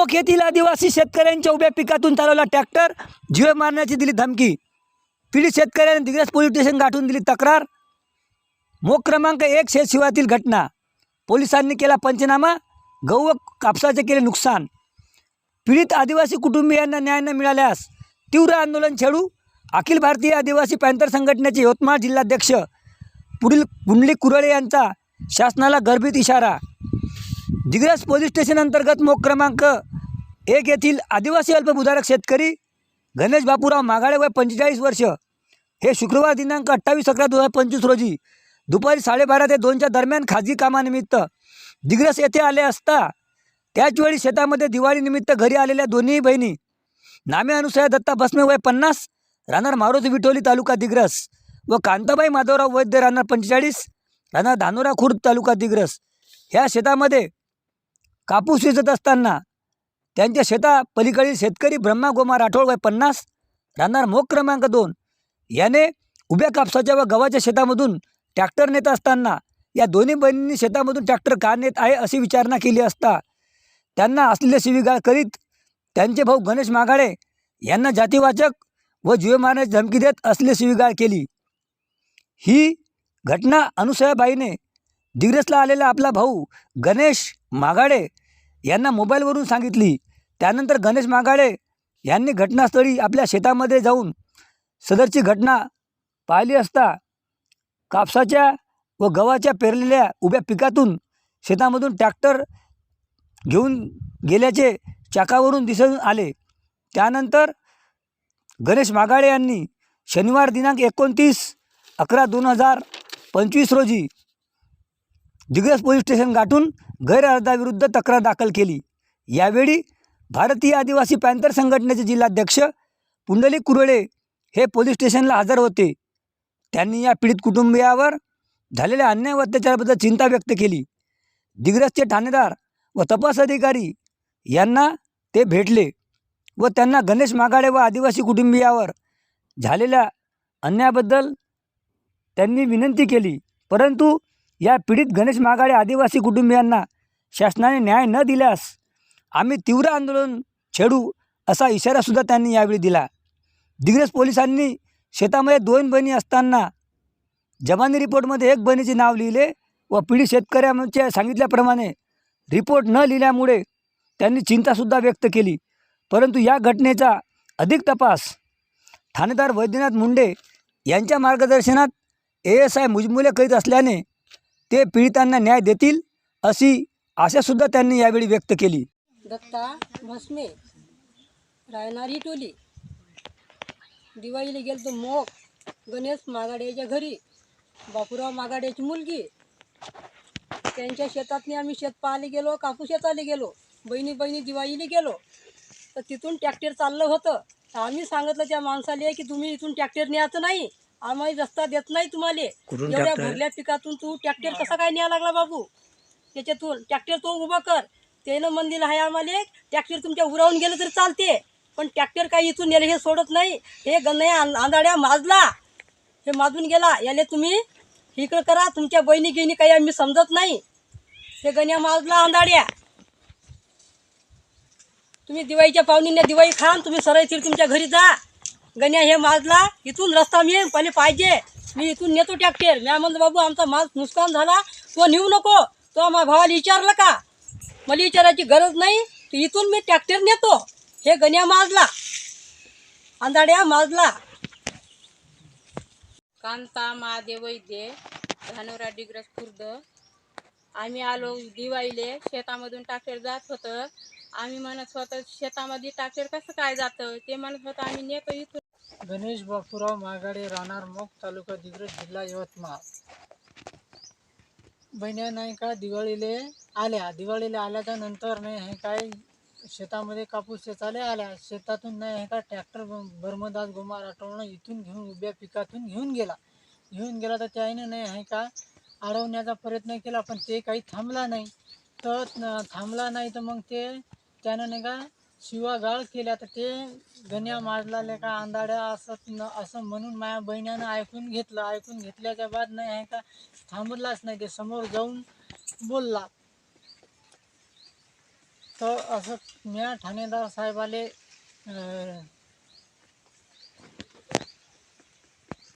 मोख येथील आदिवासी शेतकऱ्यांच्या उभ्या पिकातून चालवला ट्रॅक्टर, जीवे मारण्याची दिली धमकी। पीडित शेतकऱ्याने दिग्रस पोलीस स्टेशन गाठून दिली तक्रार। मोख क्रमांक 1 शेत शिवारातील घटना। पोलिसांनी केला पंचनामा, गहू व कापसाचे केले नुकसान। पीडित आदिवासी कुटुंबियांना न्याय न मिळाल्यास तीव्र आंदोलन छेडू। अखिल भारतीय आदिवासी पॅंथर संघटनेचे यवतमाळ जिल्हाध्यक्ष पुढील पुंडलिक कुरळे यांचा शासनाला गर्भित इशारा। दिग्रस पोलीस स्टेशन अंतर्गत मोख क्रमांक 1 येथील आदिवासी अल्पभूधारक शेतकरी गणेश बापूराव मागाडे वय 45 वर्ष हे शुक्रवार दिनांक 28/11/2025 रोजी दुपारी 12:30 ते 2च्या दरम्यान खाजगी कामानिमित्त दिग्रस येथे आले असता त्याचवेळी शेतामध्ये दिवाळीनिमित्त घरी आलेल्या दोन्ही बहिणी नामे अनुसया दत्ता बसमे वय 50 राहणार मारोती विठोली तालुका दिग्रस व कांताबाई माधवराव वैद्य राहणार 45 राहणार धानोरा खुर्द तालुका दिग्रस ह्या शेतामध्ये कापूस वेचत असताना त्यांच्या शेता पलीकडील शेतकरी ब्रह्मा गोमा राठोड वय 50 राहणार मोख क्रमांक 2 याने उभ्या कापसाच्या व गव्हाच्या शेतामधून ट्रॅक्टर नेत असताना या दोन्ही बहिणींनी शेतामधून ट्रॅक्टर का नेत आहे अशी विचारणा केली असता त्यांना असलेले शिवीगाळ करीत त्यांचे भाऊ गणेश मागाडे यांना जातीवाचक व जीवे मारण्याची धमकी देत असलेली शिवीगाळ केली। ही घटना अनुसयाबाईने दिग्रसला आलेला आपला भाऊ गणेश मागाडे यांना मोबाईलवरून सांगितली। त्यानंतर गणेश मागाडे यांनी घटनास्थळी आपल्या शेतामध्ये जाऊन सदरची घटना पाहिली असता कापसाच्या व गव्हाच्या पेरलेल्या उभ्या पिकातून शेतामधून ट्रॅक्टर घेऊन गेल्याचे चाकावरून दिसून आले। त्यानंतर गणेश मागाडे यांनी शनिवार दिनांक 29/11/2025 रोजी दिग्रस पोलीस स्टेशन गाठून गैरअर्धाविरुद्ध तक्रार दाखल केली। यावेळी भारतीय आदिवासी पॅंथर संघटनेचे जिल्हाध्यक्ष पुंडलिक कुरळे हे पोलीस स्टेशनला हजर होते। त्यांनी या पीडित कुटुंबियावर झालेल्या अन्याय व अत्याचाराबद्दल चिंता व्यक्त केली। दिग्रसचे ठाणेदार व तपास अधिकारी यांना ते भेटले व त्यांना गणेश मागाडे व आदिवासी कुटुंबियावर झालेल्या अन्यायाबद्दल त्यांनी विनंती केली, परंतु या पीडित गणेश मागाडे आदिवासी कुटुंबियांना शासनाने न्याय न दिल्यास आम्ही तीव्र आंदोलन छेडू असा इशारासुद्धा त्यांनी यावेळी दिला। दिग्रस पोलिसांनी शेतामध्ये 2 बहिणी असताना जबानी रिपोर्टमध्ये 1 बहिणीचे नाव लिहिले व पीडित शेतकऱ्यांच्या सांगितल्याप्रमाणे रिपोर्ट न लिहिल्यामुळे त्यांनी चिंतासुद्धा व्यक्त केली, परंतु या घटनेचा अधिक तपास ठाणेदार वैद्यनाथ मुंडे यांच्या मार्गदर्शनात ASI मुजमुले करीत असल्याने ते पीडितांना न्याय देतील अशी आशासुद्धा त्यांनी यावेळी व्यक्त केली। दत्ता भस्मे राहणार टोली दिवाळीला गेलो मोख गणेश मागाडेच्या घरी बापूराव मागाडेची मुलगी त्यांच्या शेतातनी आम्ही शेत पाहायला गेलो, कापूस शेताला गेलो, बहिणी दिवाळीला गेलो तर तिथून ट्रॅक्टर चाललं होतं। तर आम्ही सांगितलं त्या माणसाला की तुम्ही इथून ट्रॅक्टर न्यायचं नाही, आम्हाला रस्ता देत नाही तुम्हाला, एवढ्या भरल्या पिकातून तू ट्रॅक्टर कसा काय न्याय लागला बाबू, त्याच्यातून ट्रॅक्टर तो उभा कर। त्यानं मंदिर आहे आम्हाला ट्रॅक्टर तुमच्या उरावून गेलं तरी चालते, पण ट्रॅक्टर काही इथून नेले हे सोडत नाही। हे गणया आंधाड्या माजला, हे माजून गेला, याले तुम्ही इकडं करा, तुमच्या बहिणी गिणी काही आम्ही समजत नाही। हे गण्या माजला आंधाड्या, तुम्ही दिवाळीच्या पाहुणींना दिवाळी खान, तुम्ही सरळ तुमच्या घरी जा। गण्या हे माजला, इथून रस्ता मी पहिले पाहिजे, मी इथून नेतो ट्रॅक्टर। मी म्हणलं बाबू आमचा माल नुकसान झाला, तो नेऊ नको। तो माझ्या भावाला विचारलं का, मला विचारायची गरज नाही, तर इथून मी ट्रॅक्टर नेतो। हे गण्या माजला, आंधाड्या माजला। कांता महादेव वैद्य धानोरा दिग्रस खुर्द। आम्ही आलो दिवाळीले, शेतामधून ट्रॅक्टर जात होतं। आम्ही म्हणत होतं शेतामध्ये ट्रॅक्टर कसं काय जातं, ते म्हणत होतं आम्ही नेतो इथून। गणेश बापूराव मागाडे राहणार मोख तालुका दिग्रस जिल्हा यवतमाळ। बहिण्या नाही का दिवाळीला आल्याच्या नंतर नाही हे काय शेतामध्ये कापूस शेताले आल्या, शेतातून नाही हे का ट्रॅक्टर बर्मदास गोमा राठवणं इथून घेऊन उभ्या पिकातून घेऊन गेला तर त्याने नाही हे का अडवण्याचा प्रयत्न केला, पण ते काही थांबला नाही। तर मग ते त्यानं नाही का शिवागाळ केल्या, तर ते गण्या माजला का आंधाड्या असं म्हणून माझ्या बहिणीनं ऐकून घेतल्याच्या बाद नाही आहे का थांबलाच नाही, ते समोर जाऊन बोलला। तर असं म्या ठाणेदार साहेबाले